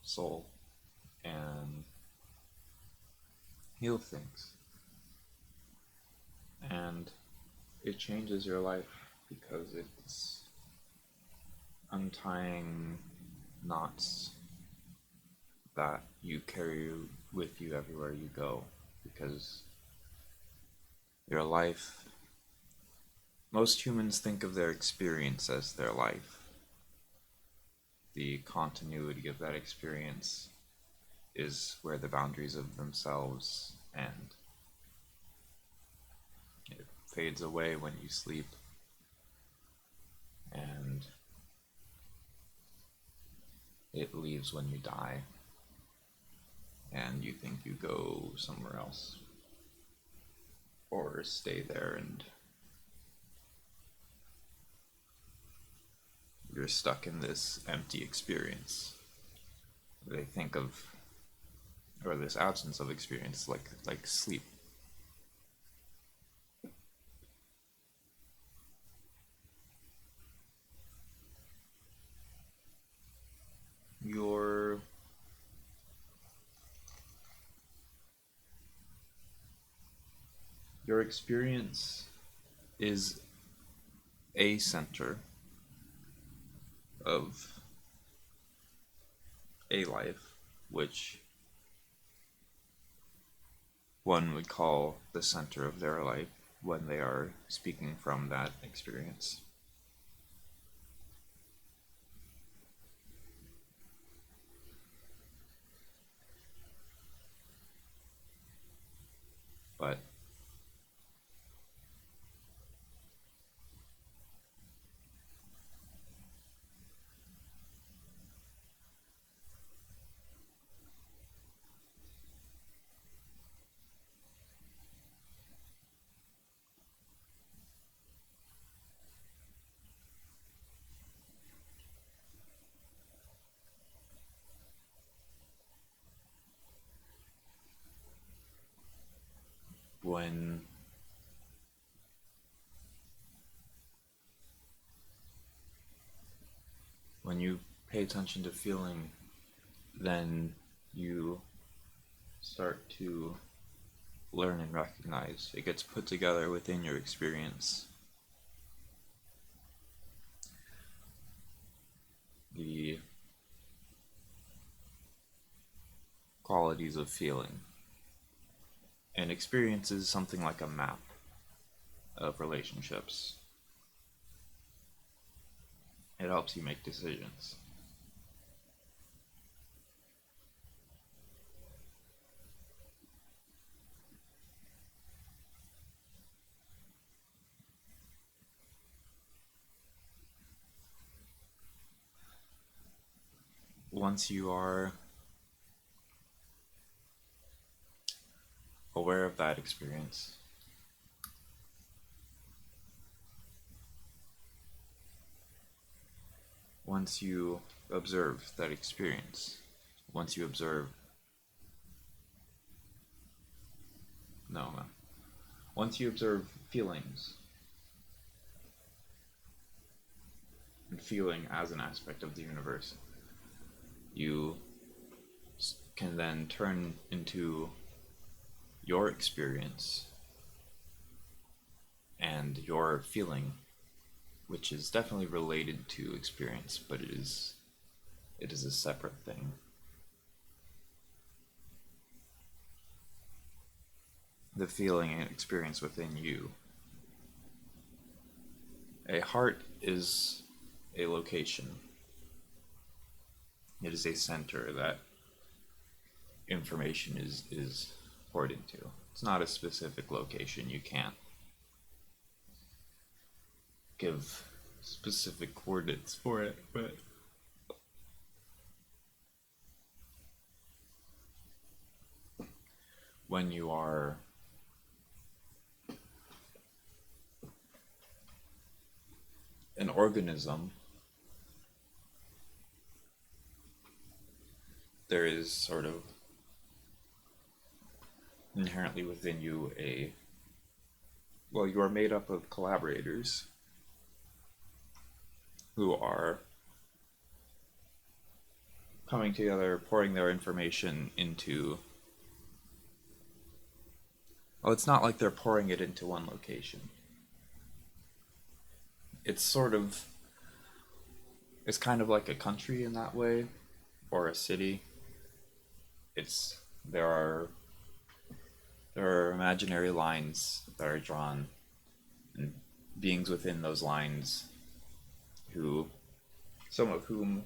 soul and heal things. And it changes your life because it's untying knots that you carry with you everywhere you go. Because your life, most humans think of their experience as their life. The continuity of that experience is where the boundaries of themselves end. It fades away when you sleep, and it leaves when you die, and you think you go somewhere else or stay there, and you're stuck in this empty experience. They think of, or this absence of experience, like sleep. Your your experience is a center of a life, which one would call the center of their life when they are speaking from that experience. But when when you pay attention to feeling, then you start to learn and recognize. It gets put together within your experience. The qualities of feeling. And experience is something like a map of relationships. It helps you make decisions. Once you are aware of that experience, once you observe that experience, once you observe, no, once you observe feelings, and feeling as an aspect of the universe, you can then turn into your experience and your feeling, which is definitely related to experience, but it is a separate thing. The feeling and experience within you. A heart is a location. It is a center that information is poured into. It's not a specific location. You can't give specific coordinates for it, but when you are an organism, there is sort of inherently within you you are made up of collaborators who are coming together, pouring their information into. Well, it's not like they're pouring it into one location. It's sort of. It's kind of like a country in that way, or a city. It's there are imaginary lines that are drawn, and beings within those lines, who some of whom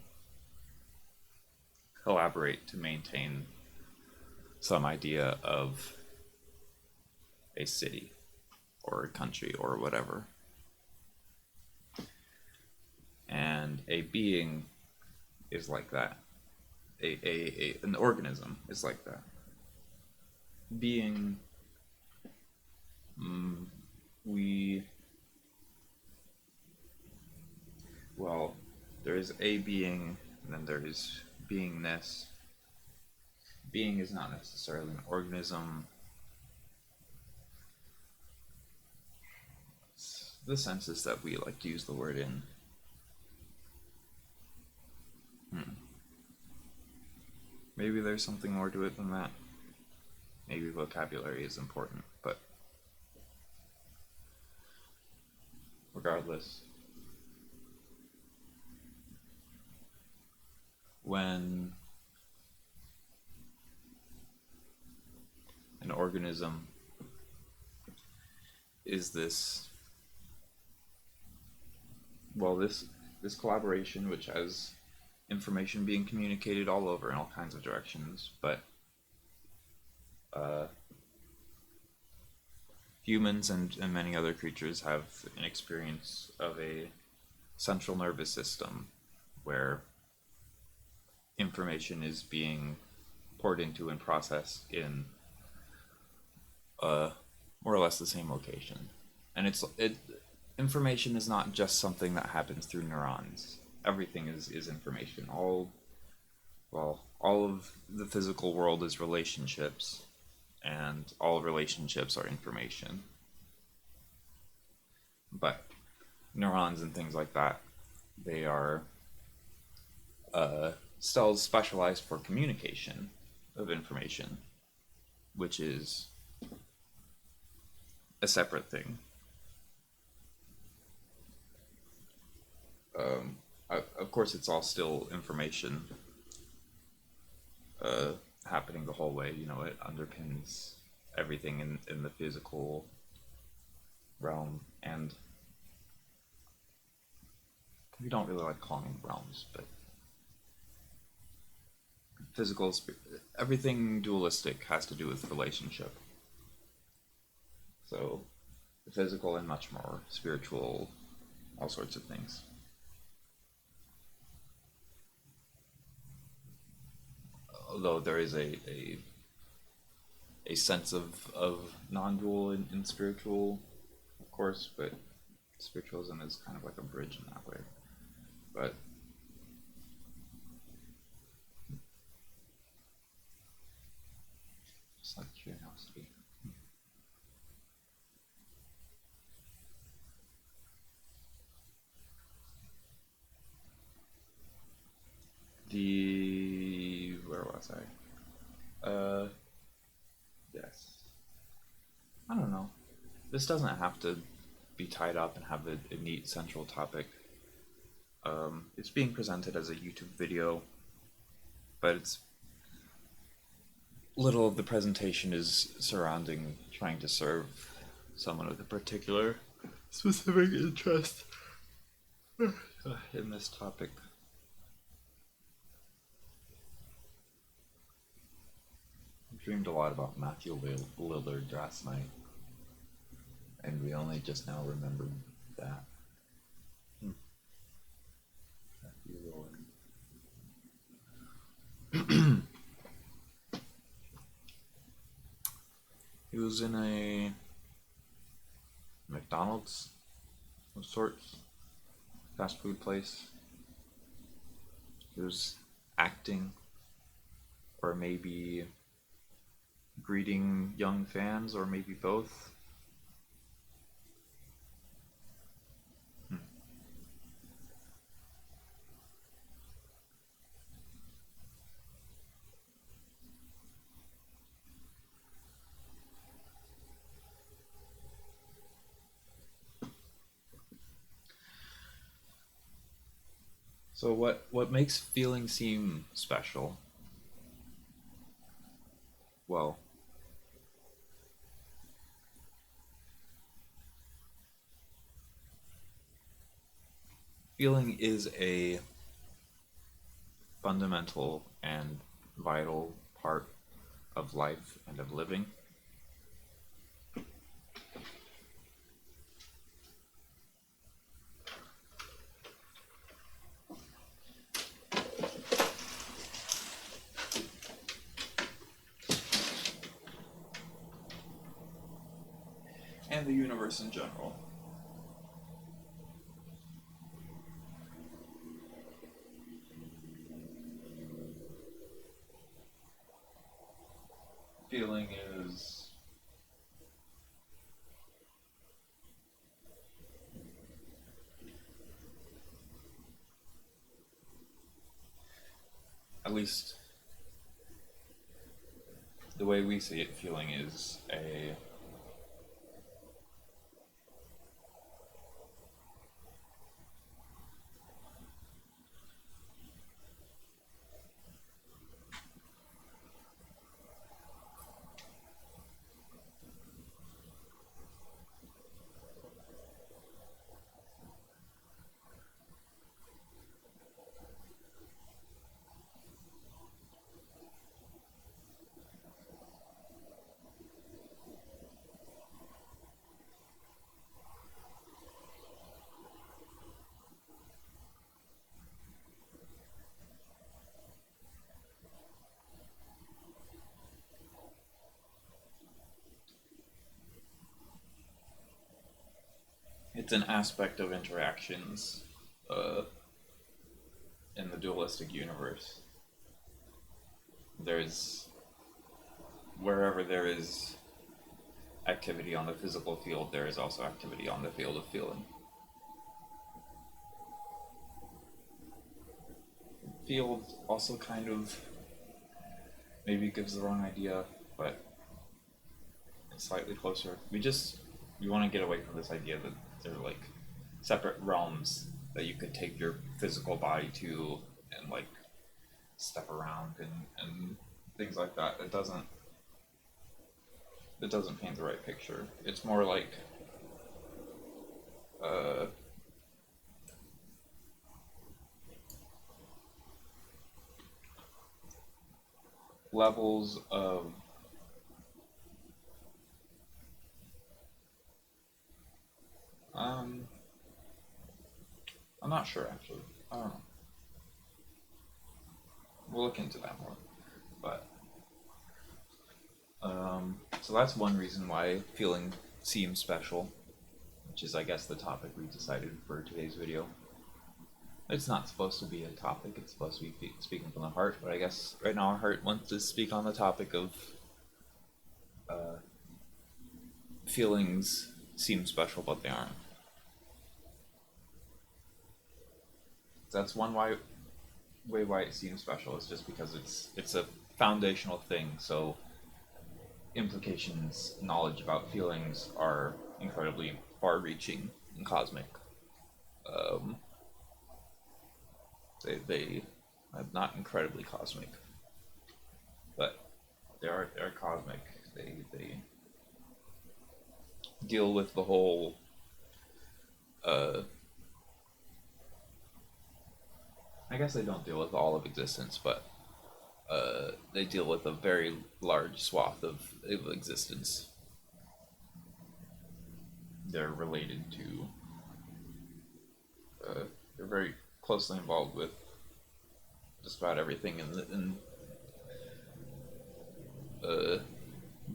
collaborate to maintain some idea of a city or a country or whatever. And a being is like that. An organism is like that. Being, we, well, there is a being, and then there is beingness. Being is not necessarily an organism. It's the senses that we like to use the word in. Maybe there's something more to it than that. Maybe vocabulary is important, but regardless, when an organism is this, well, this collaboration which has information being communicated all over in all kinds of directions, but humans and many other creatures have an experience of a central nervous system where information is being poured into and processed in more or less the same location. And information is not just something that happens through neurons. Everything is information. All of the physical world is relationships, and all relationships are information. But neurons and things like that, they are cells specialized for communication of information, which is a separate thing. Of course, it's all still information happening the whole way. You know, it underpins everything in the physical realm, and we don't really like calling them realms, but physical, everything dualistic has to do with relationship. So, the physical and much more, spiritual, all sorts of things. Although there is a sense of non-dual in spiritual, of course, but spiritualism is kind of like a bridge in that way. But just like curiosity. Where was I? Yes. I don't know. This doesn't have to be tied up and have a neat central topic. It's being presented as a YouTube video, but it's little of the presentation is surrounding trying to serve someone with a particular specific interest in this topic. I dreamed a lot about Matthew Lillard last night, and we only just now remembered that. Matthew Lillard. He was in a McDonald's of sorts, fast food place. He was acting, or maybe greeting young fans, or maybe both. So what makes feeling seem special? Well, feeling is a fundamental and vital part of life and of living. And the universe in general. Feeling is at least the way we see it, feeling is a it's an aspect of interactions uh, in the dualistic universe. There's wherever there is activity on the physical field, there is also activity on the field of feeling. Field also kind of maybe gives the wrong idea, but it's slightly closer. We want to get away from this idea that they're like separate realms that you could take your physical body to and like step around and things like that. It doesn't paint the right picture. It's more like uh, levels of um I'm not sure actually. I don't know. We'll look into that more. But so that's one reason why feeling seems special, which is I guess the topic we decided for today's video. It's not supposed to be a topic, it's supposed to be speaking from the heart, but I guess right now our heart wants to speak on the topic of uh, feelings seem special, but they aren't. That's one way why it seems special is just because it's a foundational thing. So implications, knowledge about feelings are incredibly far-reaching and cosmic. Um, they are not incredibly cosmic, but they're cosmic. They deal with the whole. Uh, I guess they don't deal with all of existence, but they deal with a very large swath of existence. They're related to. They're very closely involved with just about everything in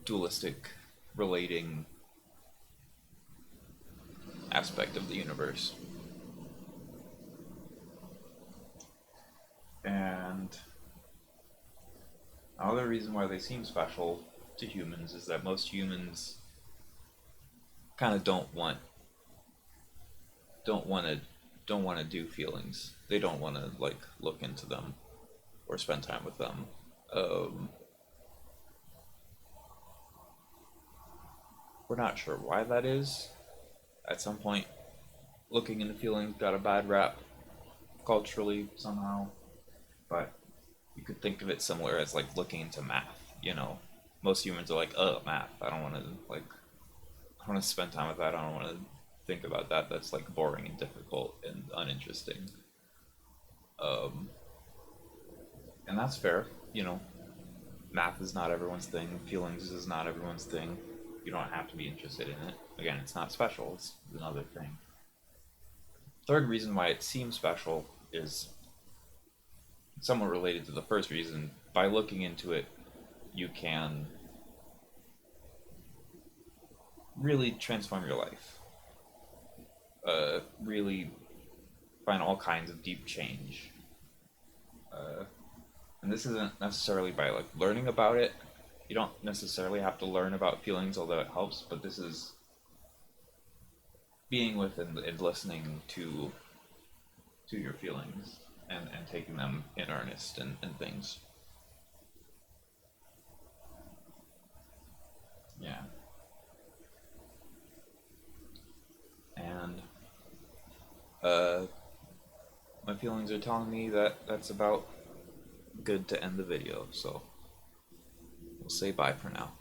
dualistic relating aspect of the universe. And another reason why they seem special to humans is that most humans kind of don't want to don't want to do feelings. They don't want to like look into them or spend time with them. Um, we're not sure why that is. At some point, looking into feelings got a bad rap, culturally somehow, but you could think of it similar as like looking into math. Most humans are like, oh, math. I don't want to like. I don't want to spend time with that. I don't want to think about that. That's like boring and difficult and uninteresting. Um, and that's fair. Math is not everyone's thing. Feelings is not everyone's thing. You don't have to be interested in it. Again, it's not special. It's another thing. Third reason why it seems special is somewhat related to the first reason. By looking into it, you can really transform your life. Really find all kinds of deep change. Uh, and this isn't necessarily by like learning about it. You don't necessarily have to learn about feelings, although it helps. But this is being with and listening to your feelings and taking them in earnest and things. Yeah. And uh, my feelings are telling me that that's about good to end the video. So we'll say bye for now.